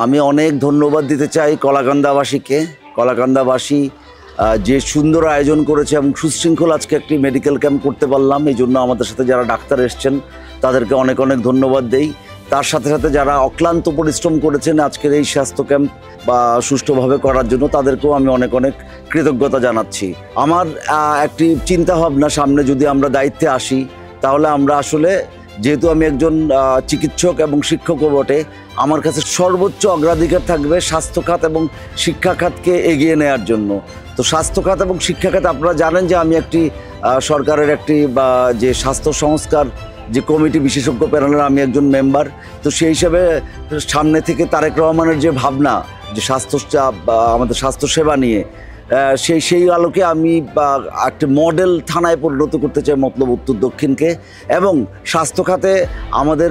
আমি অনেক ধন্যবাদ দিতে চাই কলাকান্দাবাসীকে। কলাকান্দাবাসী যে সুন্দর আয়োজন করেছে এবং সুশৃঙ্খল আজকে একটি মেডিকেল ক্যাম্প করতে পারলাম, এই জন্য আমাদের সাথে যারা ডাক্তার এসছেন তাদেরকে অনেক অনেক ধন্যবাদ দেই। তার সাথে সাথে যারা অক্লান্ত পরিশ্রম করেছেন আজকের এই স্বাস্থ্য ক্যাম্প বা সুষ্ঠুভাবে করার জন্য, তাদেরকেও আমি অনেক অনেক কৃতজ্ঞতা জানাচ্ছি। আমার একটি চিন্তা ভাবনা, সামনে যদি আমরা দায়িত্বে আসি তাহলে আমরা আসলে, যেহেতু আমি একজন চিকিৎসক এবং শিক্ষকও বটে, আমার কাছে সর্বোচ্চ অগ্রাধিকার থাকবে স্বাস্থ্য খাত এবং শিক্ষা খাতকে এগিয়ে নেওয়ার জন্য। তো স্বাস্থ্য খাত এবং শিক্ষা খাত, আপনারা জানেন যে আমি একটি সরকারের একটি যে স্বাস্থ্য সংস্কার যে কমিটি, বিশেষজ্ঞ প্যানেলের আমি একজন মেম্বার। তো সেই হিসাবে সামনে থেকে তারেক রহমানের যে ভাবনা, যে আমাদের স্বাস্থ্যসেবা নিয়ে, সেই আলোকে আমি একটা মডেল থানায় পরিণত করতে চাই মতলব উত্তর দক্ষিণকে। এবং স্বাস্থ্য খাতে আমাদের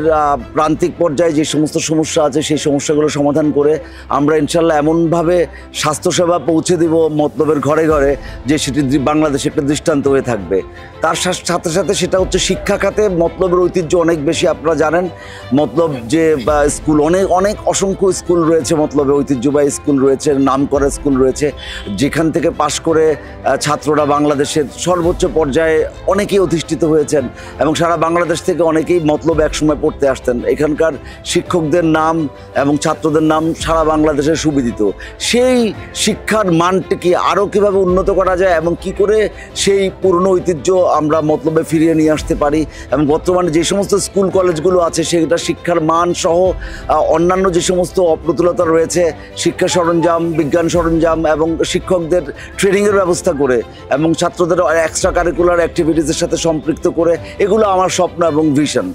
প্রান্তিক পর্যায়ে যে সমস্ত সমস্যা আছে সেই সমস্যাগুলো সমাধান করে আমরা ইনশাল্লাহ এমনভাবে স্বাস্থ্যসেবা পৌঁছে দিব মতলবের ঘরে ঘরে যে সেটি বাংলাদেশে একটা দৃষ্টান্ত হয়ে থাকবে। তার সাথে সাথে সেটা হচ্ছে শিক্ষা খাতে মতলবের ঐতিহ্য অনেক বেশি। আপনারা জানেন মতলব যে স্কুল, অনেক অসংখ্য স্কুল রয়েছে মতলবে, ঐতিহ্যবাহী স্কুল রয়েছে, নামকরা স্কুল রয়েছে, যেখান থেকে পাশ করে ছাত্ররা বাংলাদেশের সর্বোচ্চ পর্যায়ে অনেকেই অধিষ্ঠিত হয়েছেন এবং সারা বাংলাদেশ থেকে অনেকেই মতলব একসময় পড়তে আসতেন। এখানকার শিক্ষকদের নাম এবং ছাত্রদের নাম সারা বাংলাদেশে সুবিদিত। সেই শিক্ষার মানটিকে আরও কীভাবে উন্নত করা যায় এবং কি করে সেই পুরনো ঐতিহ্য আমরা মতলবে ফিরিয়ে নিয়ে আসতে পারি, এবং বর্তমানে যে সমস্ত স্কুল কলেজগুলো আছে সেটা শিক্ষার মান সহ অন্যান্য যে সমস্ত অপ্রতুলতা রয়েছে, শিক্ষা সরঞ্জাম, বিজ্ঞান সরঞ্জাম এবং শিক্ষকদের ট্রেনিংয়ের ব্যবস্থা করে এবং ছাত্রদের এক্সট্রা কারিকুলার অ্যাক্টিভিটিসের সাথে সম্পৃক্ত করে, এগুলো আমার স্বপ্ন এবং ভিশন।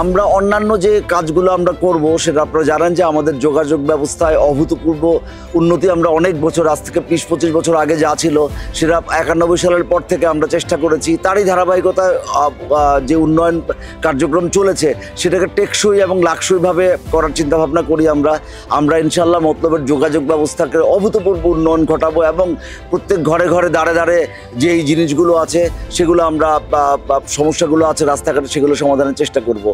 আমরা অন্যান্য যে কাজগুলো আমরা করব, সেটা আপনারা জানেন যে আমাদের যোগাযোগ ব্যবস্থায় অভূতপূর্ব উন্নতি আমরা অনেক বছর, আজ থেকে 20-25 বছর আগে যা ছিল সেটা 91 সালের পর থেকে আমরা চেষ্টা করেছি। তারই ধারাবাহিকতায় যে উন্নয়ন কার্যক্রম চলেছে সেটাকে টেকসই এবং লাকসইভাবে করার চিন্তাভাবনা করি আমরা ইনশাল্লাহ মতলবের যোগাযোগ ব্যবস্থাকে অভূতপূর্ব উন্নয়ন ঘটাবো এবং প্রত্যেক ঘরে ঘরে দাঁড়ে দাঁড়ে যে এই জিনিসগুলো আছে সেগুলো আমরা সমস্যাগুলো আছে রাস্তাঘাটে, সেগুলো সমাধানের চেষ্টা করব।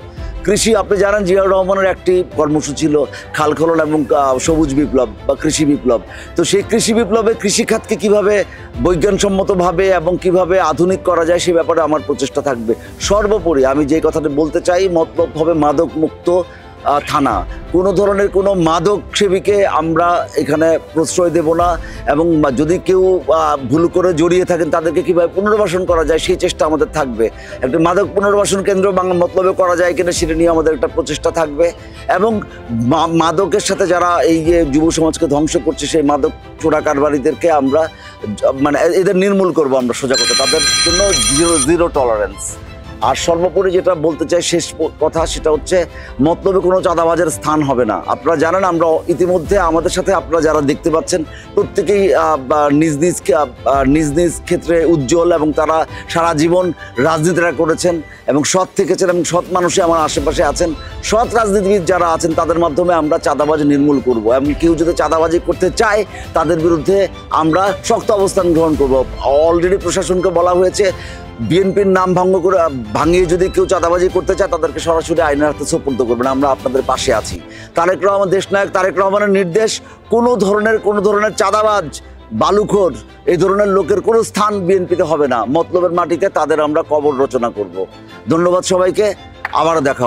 কৃষি, আপনি জানেন জিয়াউর রহমানের একটি কর্মসূচি ছিল খাল খনন এবং সবুজ বিপ্লব বা কৃষি বিপ্লব। তো সেই কৃষি বিপ্লবে কৃষিখাতকে কীভাবে বৈজ্ঞানসম্মতভাবে এবং কিভাবে আধুনিক করা যায় সে ব্যাপারে আমার প্রচেষ্টা থাকবে। সর্বোপরি আমি যে কথাটা বলতে চাই, মতলব হবে মাদক মুক্ত থানা। কোনো ধরনের কোনো মাদক সেবীকে আমরা এখানে প্রশ্রয় দেব না, এবং যদি কেউ ভুল করে জড়িয়ে থাকেন তাদেরকে কীভাবে পুনর্বাসন করা যায় সেই চেষ্টা আমাদের থাকবে। একটা মাদক পুনর্বাসন কেন্দ্র বাংলা মতলবে করা যায় কিনা সেটা নিয়ে আমাদের একটা প্রচেষ্টা থাকবে। এবং মাদকের সাথে যারা এই যে যুব সমাজকে ধ্বংস করছে সেই মাদক চোরা কারবারিদেরকে আমরা এদের নির্মূল করব আমরা, সোজা কথা, তাদের জন্য জিরো টলারেন্স। আর সর্বোপরি যেটা বলতে চাই, শেষ কথা, সেটা হচ্ছে মতলবে কোনো চাঁদাবাজের স্থান হবে না। আপনারা জানেন আমরা ইতিমধ্যে আমাদের সাথে আপনারা যারা দেখতে পাচ্ছেন প্রত্যেকেই নিজ নিজ ক্ষেত্রে উজ্জ্বল এবং তারা সারা জীবন রাজনীতিটা করেছেন এবং সৎ থেকেছেন এবং সৎ মানুষই আমার আশেপাশে আছেন। সৎ রাজনীতিবিদ যারা আছেন তাদের মাধ্যমে আমরা চাঁদাবাজি নির্মূল করব এবং কেউ যদি চাঁদাবাজি করতে চায় তাদের বিরুদ্ধে আমরা শক্ত অবস্থান গ্রহণ করব। অলরেডি প্রশাসনকে বলা হয়েছে বিএনপির নাম ভাঙিয়ে যদি কেউ চাঁদাবাজি করতে চায় তাদেরকে সরাসরি আইনের হাতে সোপর্দ করবেন। আমরা আপনাদের পাশে আছি। তারেক রহমান, দেশনায়ক তারেক রহমানের নির্দেশ, কোনো ধরনের চাঁদাবাজ, বালুখোর, এই ধরনের লোকের কোনো স্থান বিএনপিতে হবে না। মতলবের মাটিতে তাদের আমরা কবর রচনা করব। ধন্যবাদ সবাইকে, আবারও দেখা হবে।